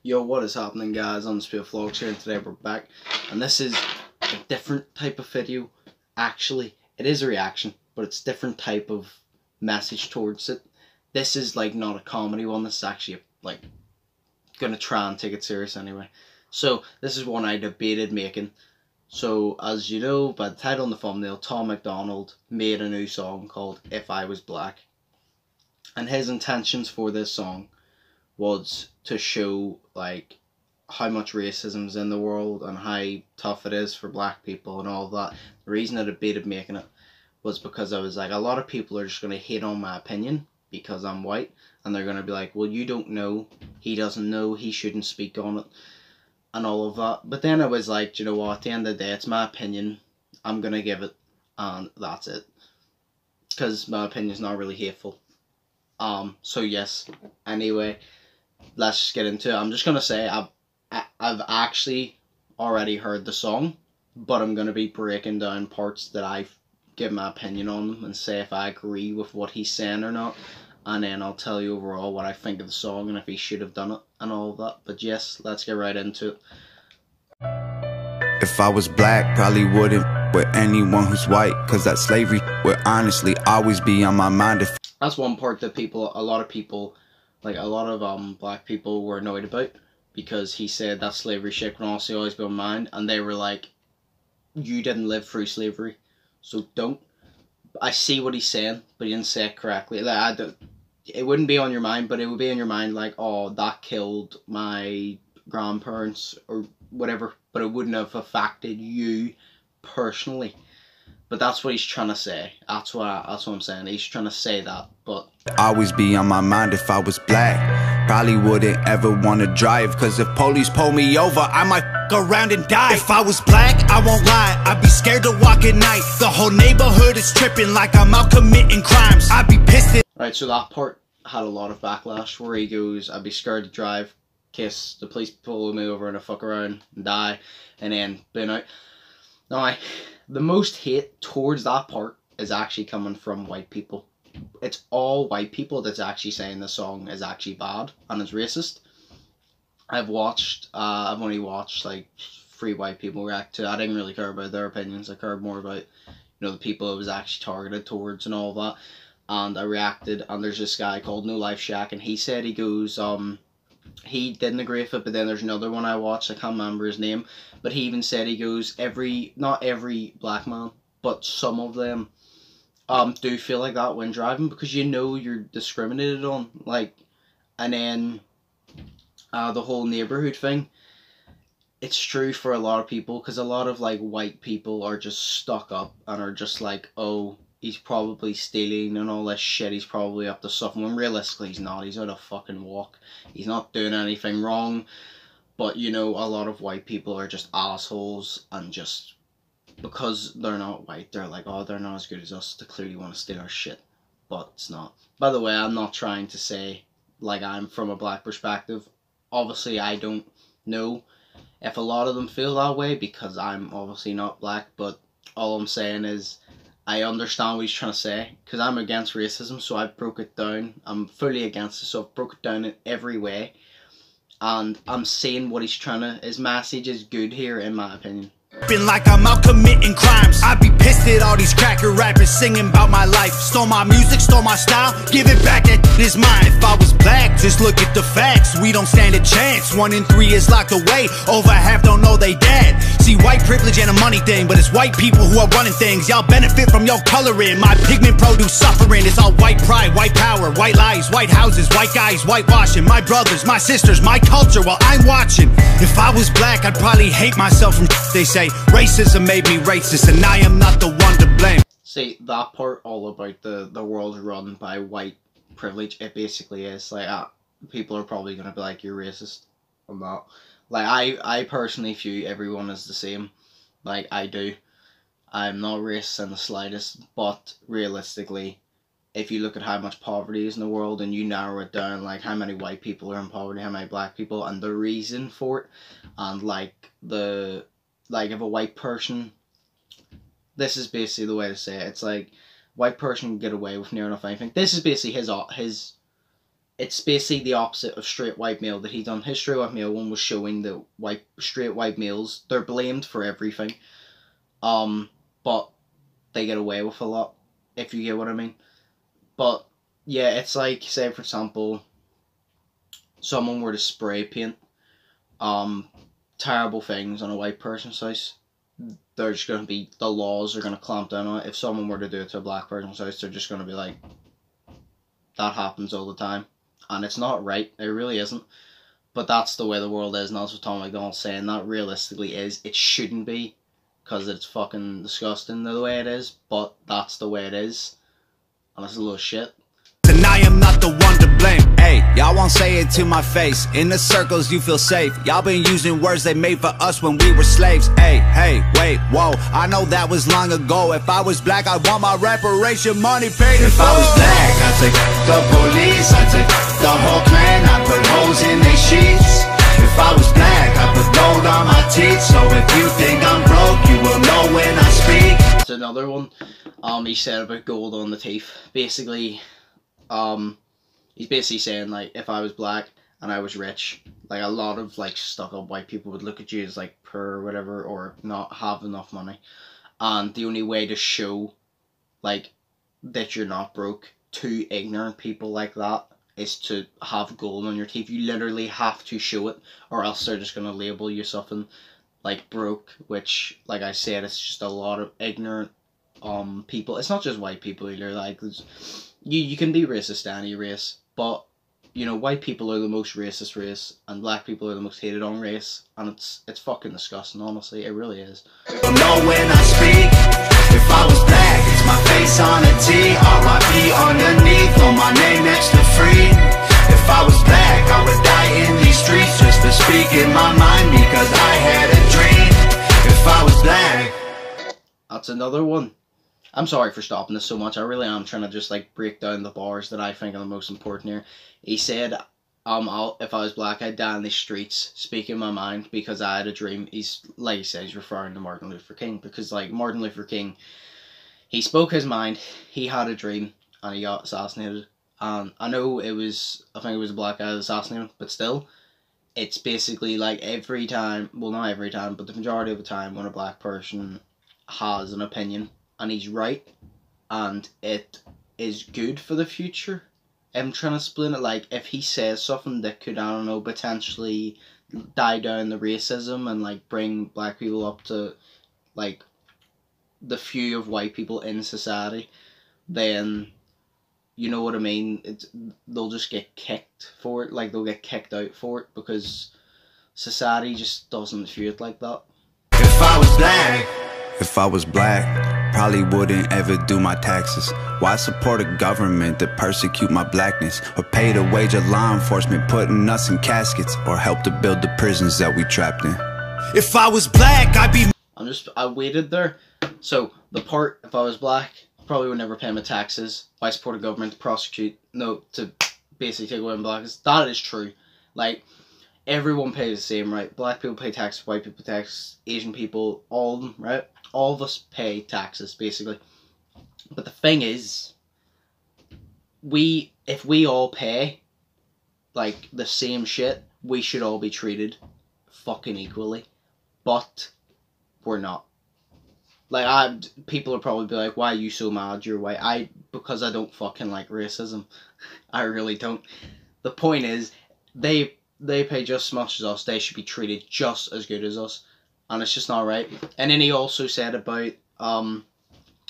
Yo, what is happening, guys? Undisputed Vlogs here, and today we're back, and this is a different type of video. Actually, it is a reaction, but it's a different type of message towards it. This is like not a comedy one. This is actually like gonna try and take it serious anyway. So this is one I debated making. So as you know by the title and the thumbnail, Tom MacDonald made a new song called "If I Was Black," and his intentions for this song was to show like how much racism is in the world and how tough it is for black people and all of that. The reason I debated making it was because I was like, a lot of people are just going to hate on my opinion because I'm white, and they're going to be like, well, you don't know, he doesn't know, he shouldn't speak on it and all of that. But then I was like, you know what, at the end of the day, it's my opinion, I'm going to give it, and that's it, because my opinion's not really hateful. So yes, anyway, let's just get into it. I'm just gonna say I've actually already heard the song, but I'm gonna be breaking down parts that I've given my opinion on them and say if I agree with what he's saying or not, and then I'll tell you overall what I think of the song and if he should have done it and all of that. But yes, let's get right into it. If I was black, probably wouldn't with anyone who's white, cause that slavery would honestly always be on my mind. If that's one part that a lot of black people were annoyed about, because he said that slavery shit can also always be on mind, and they were like, you didn't live through slavery, so don't. I see what he's saying, but he didn't say it correctly. Like, it wouldn't be on your mind, but it would be on your mind like, oh, that killed my grandparents or whatever, but it wouldn't have affected you personally. But that's what he's trying to say. That's what I'm saying. He's trying to say that, but always be on my mind. If I was black, probably wouldn't ever want to drive, cause if police pull me over, I might go around and die. If I was black, I won't lie, I'd be scared to walk at night. The whole neighborhood is tripping like I'm out committing crimes. I'd be pissed. Right, so that part had a lot of backlash, where he goes, I'd be scared to drive in case the police pull me over and I fuck around and die, and then burn out. Now, the most hate towards that part is actually coming from white people. It's all white people that's actually saying the song is actually bad and is racist. I've only watched like 3 white people react to it. I didn't really care about their opinions. I cared more about, you know, the people it was actually targeted towards and all that. And I reacted, and there's this guy called No Life Shack, and he said, he goes, he didn't agree with it, but then there's another one I watched, I can't remember his name, but he even said, he goes, not every black man, but some of them do feel like that when driving, because you know you're discriminated on, like, and then the whole neighborhood thing, it's true for a lot of people, because a lot of like white people are just stuck up and are just like, oh, he's probably stealing and all this shit, he's probably up to something, when realistically he's not. He's out of fucking walk, he's not doing anything wrong. But you know, a lot of white people are just assholes, and just because they're not white, they're like, oh, they're not as good as us, they clearly want to steal our shit. But it's not. By the way, I'm not trying to say like I'm from a black perspective. Obviously I don't know if a lot of them feel that way, because I'm obviously not black, but all I'm saying is I understand what he's trying to say, because I'm against racism, so I broke it down. I'm fully against it, so I've broke it down in every way. And I'm saying what he's trying to, his message is good here, in my opinion. Been like I'm out committing crimes. I'd be pissed at all these cracker rappers singing about my life. Stole my music, stole my style, give it back, that is mine. If I was black, just look at the facts, we don't stand a chance. 1 in 3 is locked away, over half don't know they dead. See, white privilege ain't a money thing, but it's white people who are running things. Y'all benefit from your coloring, my pigment produce suffering. It's all white pride, white power, white lies, white houses, white guys, whitewashing. My brothers, my sisters, my culture while I'm watching. If I was black, I'd probably hate myself from they say. Racism made me racist, and I am not the one to blame. See, that part all about the world run by white privilege, it basically is like, people are probably going to be like, you're racist. I'm not. Like, I personally view everyone as the same. Like, I do. I'm not racist in the slightest, but realistically, if you look at how much poverty is in the world and you narrow it down, like how many white people are in poverty, how many black people, and the reason for it, and like if a white person, this is basically the way to say it, it's like white person can get away with near enough anything. This is basically his it's basically the opposite of straight white male that he done. His straight white male one was showing that straight white males, they're blamed for everything. But they get away with a lot, if you get what I mean. But yeah, it's like, say for example, someone were to spray paint terrible things on a white person's house, there's going to be, the laws are going to clamp down on it. If someone were to do it to a black person's house, they're just going to be like, that happens all the time. And it's not right, it really isn't. But that's the way the world is, and that's what Tom MacDonald's saying, that realistically is, it shouldn't be, because it's fucking disgusting the way it is, but that's the way it is, and it's a little shit. And I am not the one to blame. Hey, y'all won't say it to my face. In the circles you feel safe. Y'all been using words they made for us when we were slaves. Hey, wait, whoa, I know that was long ago. If I was black, I'd want my reparation money paid. If I was black, I'd take the police, I'd take the whole clan, I'd put holes in their sheets. If I was black, I'd put gold on my teeth. So if you think I'm broke, you will know when I speak. That's another one. He said about gold on the teeth. Basically, he's basically saying, like, if I was black and I was rich, like, a lot of, like, stuck-up white people would look at you as, like, poor or whatever, or not have enough money. And the only way to show, like, that you're not broke to ignorant people like that is to have gold on your teeth. You literally have to show it, or else they're just going to label you something, like, broke, which, like I said, it's just a lot of ignorant, people. It's not just white people either, like, you can be racist to any race, but, you know, white people are the most racist race, and black people are the most hated on race, and it's fucking disgusting, honestly, it really is. You'll know when I speak. If I was black, it's my face on a T, R.I.P. underneath, on my name next to free. If I was black, I would die in these streets, just to speak in my mind, because I had a dream. If I was black. That's another one. I'm sorry for stopping this so much. I really am trying to just, like, break down the bars that I think are the most important here. He said, if I was black, I'd die in the streets, speaking my mind, because I had a dream. He's, like he said, he's referring to Martin Luther King, because, like, Martin Luther King, he spoke his mind, he had a dream, and he got assassinated. And I know I think it was a black guy that assassinated him, but still, it's basically, like, every time, well, not every time, but the majority of the time, when a black person has an opinion, and he's right, and it is good for the future. I'm trying to explain it, like, if he says something that could, I don't know, potentially die down the racism and, like, bring black people up to, like, the few of white people in society, then, you know what I mean, they'll just get kicked for it, like, they'll get kicked out for it, because society just doesn't view it like that. If I was black, probably wouldn't ever do my taxes. Why support a government that persecute my blackness, or pay the wage of law enforcement putting us in caskets, or help to build the prisons that we trapped in? If I was black, I'd be... I waited there. So, the part, if I was black, probably would never pay my taxes. Why support a government to to basically take away my blackness. That is true. Like, everyone pays the same, right? Black people pay taxes, white people pay taxes, Asian people, all of them, right? All of us pay taxes, basically. But the thing is, if we all pay, like, the same shit, we should all be treated fucking equally. But we're not. Like, people will probably be like, why are you so mad you're white? Because I don't fucking like racism. I really don't. The point is, they pay just as much as us, they should be treated just as good as us. And it's just not right. And then he also said about,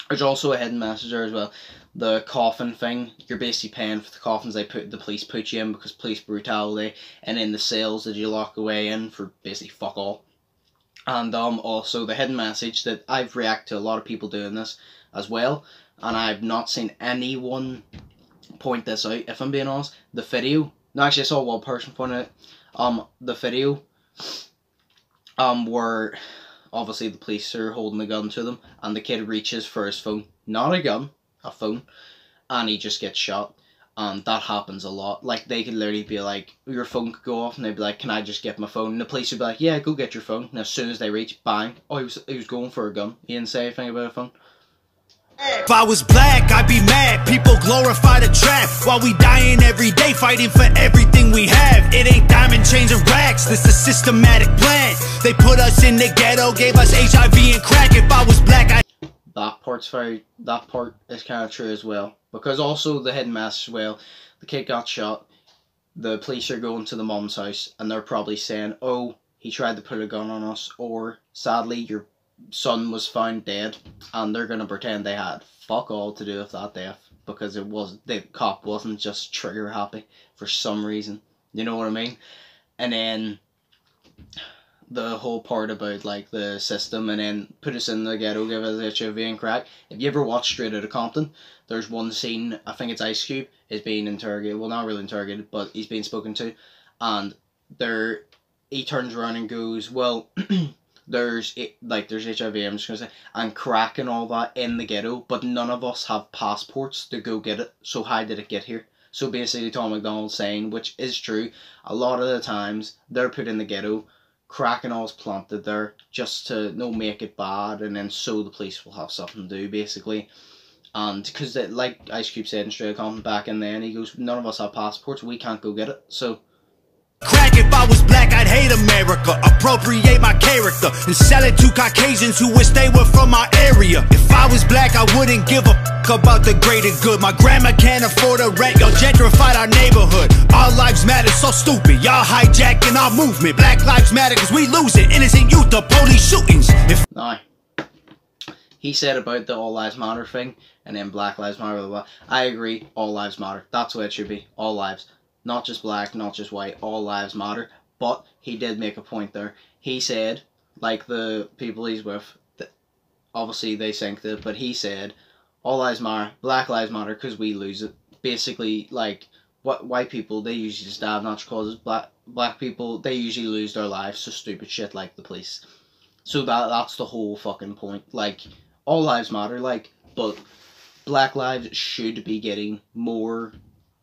there's also a hidden message there as well. The coffin thing, you're basically paying for the coffins the police put you in because police brutality, and in the cells that you lock away in for basically fuck all. And also the hidden message that I've reacted to a lot of people doing this as well, and I've not seen anyone point this out, if I'm being honest. The video, no, actually I saw one person point it out. The video, where obviously the police are holding a gun to them, and the kid reaches for his phone, not a gun, a phone, and he just gets shot. And that happens a lot. Like, they could literally be like, your phone could go off, and they'd be like, can I just get my phone? And the police would be like, yeah, go get your phone. And as soon as they reach, bang, oh, he was going for a gun. He didn't say anything about a phone. If I was black, I'd be mad. People glorify the trap while we dying every day, fighting for everything we have. It ain't diamond chains and racks, this a systematic plan. They put us in the ghetto, gave us HIV and crack. If I was black, that part is kind of true as well, because also the hidden message as well. The kid got shot. The police are going to the mom's house and they're probably saying, "Oh, he tried to put a gun on us," or "Sadly, your son was found dead," and they're gonna pretend they had fuck all to do with that death, because the cop wasn't just trigger happy for some reason. You know what I mean? And then the whole part about like the system, and then put us in the ghetto, give us HIV and crack. If you ever watch Straight Outta Compton, there's one scene, I think it's Ice Cube is being interrogated, well, not really interrogated, but he's being spoken to, and he turns around and goes, "Well, there's HIV, I'm just gonna say, and crack and all that in the ghetto, but none of us have passports to go get it, so how did it get here?" So basically Tom MacDonald saying, which is true, a lot of the times they're put in the ghetto, crack and all's planted there just to make it bad, and then so the police will have something to do, basically. And because like Ice Cube said in Straight Outta Compton back in then, he goes, "None of us have passports, we can't go get it." So crack, if I was black, I'd hate America, appropriate my character, and sell it to Caucasians who wish they were from my area. If I was black, I wouldn't give a fuck about the greater good. My grandma can't afford a rent, y'all gentrified our neighborhood. All lives matter, so stupid, y'all hijacking our movement. Black lives matter cause we losing innocent youth to police shootings. Now, he said about the all lives matter thing, and then black lives matter, blah, blah, blah. I agree, all lives matter. That's what it should be, all lives. Not just black, not just white, all lives matter. But he did make a point there. He said, like the people he's with, obviously they synced it, but he said, all lives matter, black lives matter because we lose it. Basically, like, white people, they usually just die of natural causes. Black people, they usually lose their lives to stupid shit like the police. So that's the whole fucking point. Like, all lives matter, like, but black lives should be getting more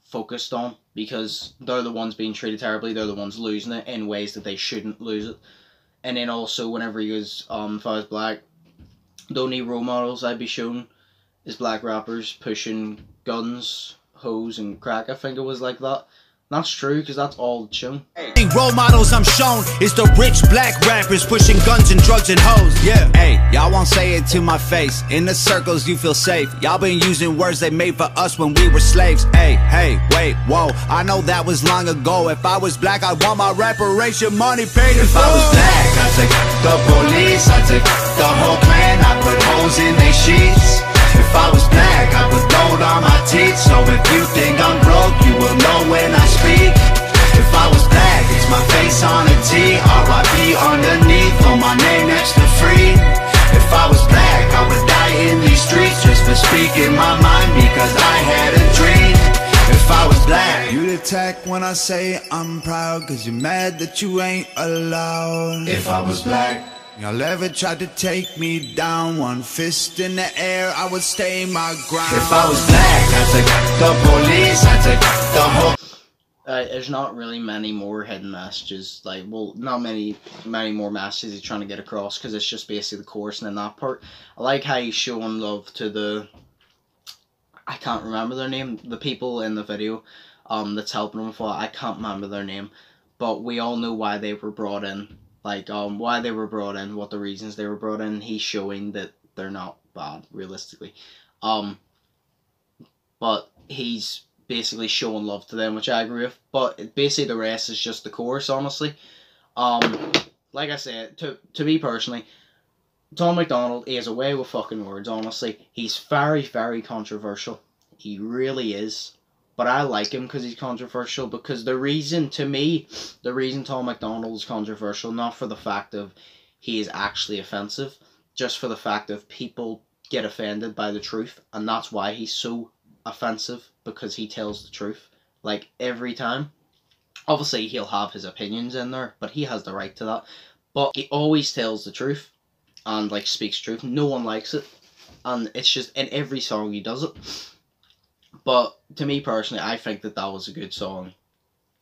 focused on, because they're the ones being treated terribly, they're the ones losing it in ways that they shouldn't lose it. And then also, whenever he goes, if I was black, the only role models I'd be shown is black rappers pushing guns, hoes, and crack. I think it was like that. That's true, because that's all shown. Role models I'm shown is the rich black rappers pushing guns and drugs and hoes. Yeah, hey, y'all won't say it to my face. In the circles you feel safe. Y'all been using words they made for us when we were slaves. Hey, wait, whoa, I know that was long ago. If I was black, I'd want my reparation money paid. If I was black, I'd take the police, I'd take the whole clan, I'd put holes in their sheets. If I was black, I would gold on my teeth. So if you think I'm broke, you will know when I speak. If I was black, it's my face on a T, R.I.P. underneath, on my name next to free. If I was black, I would die in these streets just for speaking my mind, because I had a dream. If I was black, you'd attack when I say I'm proud, cause you're mad that you ain't allowed. If I was black, y'all ever tried to take me down, one fist in the air, I would stay my ground. If I was black, I'd take the police, I'd take the whole... There's not really many more hidden messages, like, well, not many more messages he's trying to get across, because it's just basically the chorus and then that part. I like how he's showing love to the, I can't remember their name, the people in the video, that's helping him for, I can't remember their name, but we all know why they were brought in. Like, why they were brought in, what the reasons they were brought in. He's showing that they're not bad, realistically. But he's basically showing love to them, which I agree with. But basically the rest is just the chorus, honestly. Like I said, to me personally, Tom MacDonald, he has a way with fucking words, honestly. He's very, very controversial. He really is. But I like him because he's controversial, because the reason Tom MacDonald is controversial, not for the fact of he is actually offensive, just for the fact of people get offended by the truth, and that's why he's so offensive, because he tells the truth, like, every time. Obviously, he'll have his opinions in there, but he has the right to that, but he always tells the truth, and, like, speaks truth. No one likes it, and it's just, in every song he does it. But to me personally, I think that was a good song.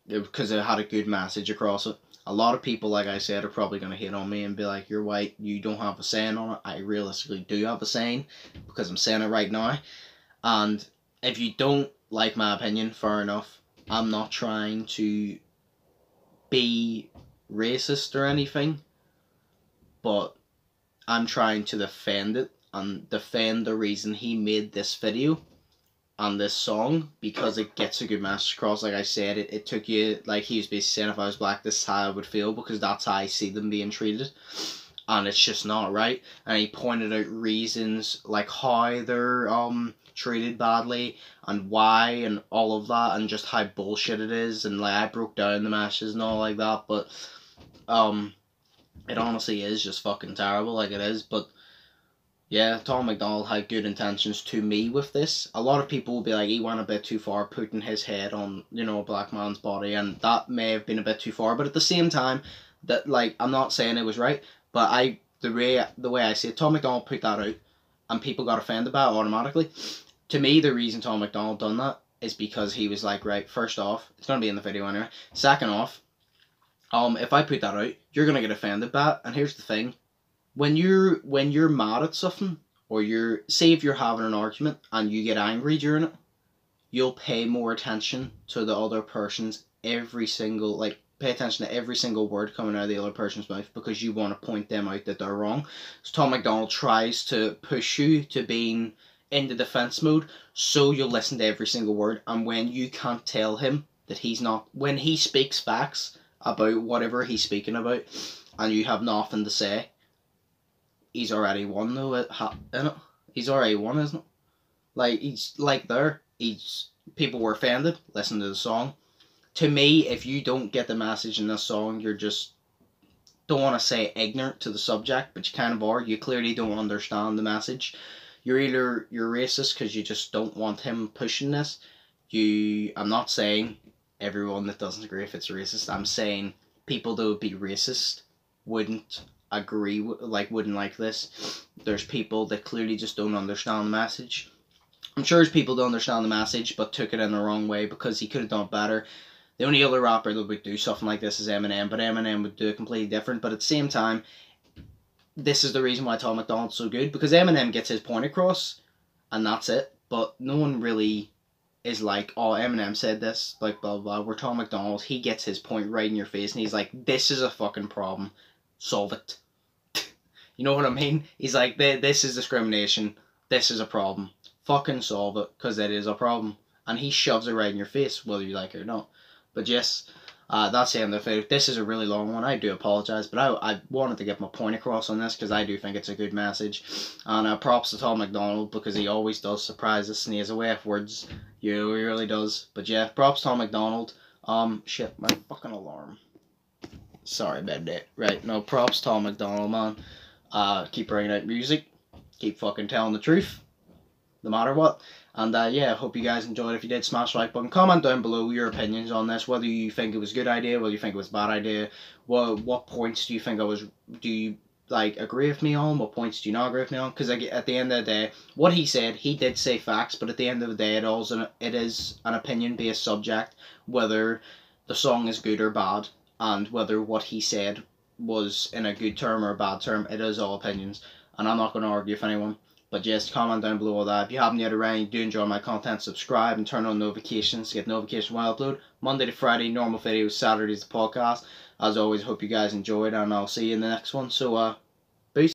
because it had a good message across it. A lot of people, like I said, are probably going to hate on me and be like, you're white, you don't have a saying on it. I realistically do have a saying, because I'm saying it right now. And if you don't like my opinion, fair enough. I'm not trying to be racist or anything, but I'm trying to defend it and defend the reason he made this video on this song, because it gets a good message across. Like I said, it took you, like he was basically saying, if I was black, this is how I would feel, because that's how I see them being treated, and it's just not right. And he pointed out reasons like how they're treated badly and why and all of that, and just how bullshit it is, and like I broke down the messages and all like that, but it honestly is just fucking terrible, like it is. But yeah, Tom MacDonald had good intentions to me with this. A lot of people will be like, he went a bit too far putting his head on, you know, a black man's body, and that may have been a bit too far, but at the same time, that, like, I'm not saying it was right, but the way I see it, Tom MacDonald put that out, and people got offended by it automatically. To me, the reason Tom MacDonald done that is because he was like, right, first off, it's going to be in the video anyway, second off, if I put that out, you're going to get offended by it, and here's the thing. When you're mad at something, or say if you're having an argument and you get angry during it, you'll pay more attention to the other person's pay attention to every single word coming out of the other person's mouth, because you want to point them out that they're wrong. So Tom MacDonald tries to push you to being in the defense mode, so you'll listen to every single word, and when you can't tell him that he's not, when he speaks facts about whatever he's speaking about, and you have nothing to say, he's already won though, isn't it? He's already won, isn't it? Like, he's like there. People were offended, listen to the song. To me, if you don't get the message in this song, you're just, don't want to say ignorant to the subject, but you kind of are. You clearly don't understand the message. You're racist because you just don't want him pushing this. I'm not saying everyone that doesn't agree if it's racist. I'm saying people that would be racist wouldn't agree, wouldn't like this. There's people that clearly just don't understand the message. I'm sure there's people that understand the message but took it in the wrong way, because he could have done better. The only other rapper that would do something like this is Eminem, but Eminem would do it completely different. But at the same time, this is the reason why Tom MacDonald's so good, because Eminem gets his point across, and that's it. But no one really is like, oh, Eminem said this, like, blah, blah, blah. Where Tom MacDonald, he gets his point right in your face, and he's like, this is a fucking problem. Solve it. You know what I mean? He's like, this is discrimination. This is a problem. Fucking solve it, because it is a problem. And he shoves it right in your face, whether you like it or not. But yes, that's the end of the video. This is a really long one. I do apologise, but I wanted to get my point across on this, because I do think it's a good message. And props to Tom MacDonald, because he always does surprise us, and he has a way of words. You know, he really does. But yeah, props to Tom MacDonald. Shit, my fucking alarm. Sorry about that. Right, no, props Tom MacDonald, man. Keep bringing out music. Keep fucking telling the truth, no matter what. And yeah, I hope you guys enjoyed. If you did, smash the like button. Comment down below your opinions on this. Whether you think it was a good idea, whether you think it was a bad idea. What points do you think do you like agree with me on? What points do you not agree with me on? Because at the end of the day, what he said, he did say facts, but at the end of the day, it is an opinion-based subject, whether the song is good or bad, and whether what he said was in a good term or a bad term. It is all opinions, and I'm not going to argue with anyone. But just comment down below all that. If you haven't yet already, do enjoy my content, subscribe and turn on notifications to get notifications when I upload. Monday to Friday, normal videos, Saturdays the podcast. As always, hope you guys enjoyed, and I'll see you in the next one. So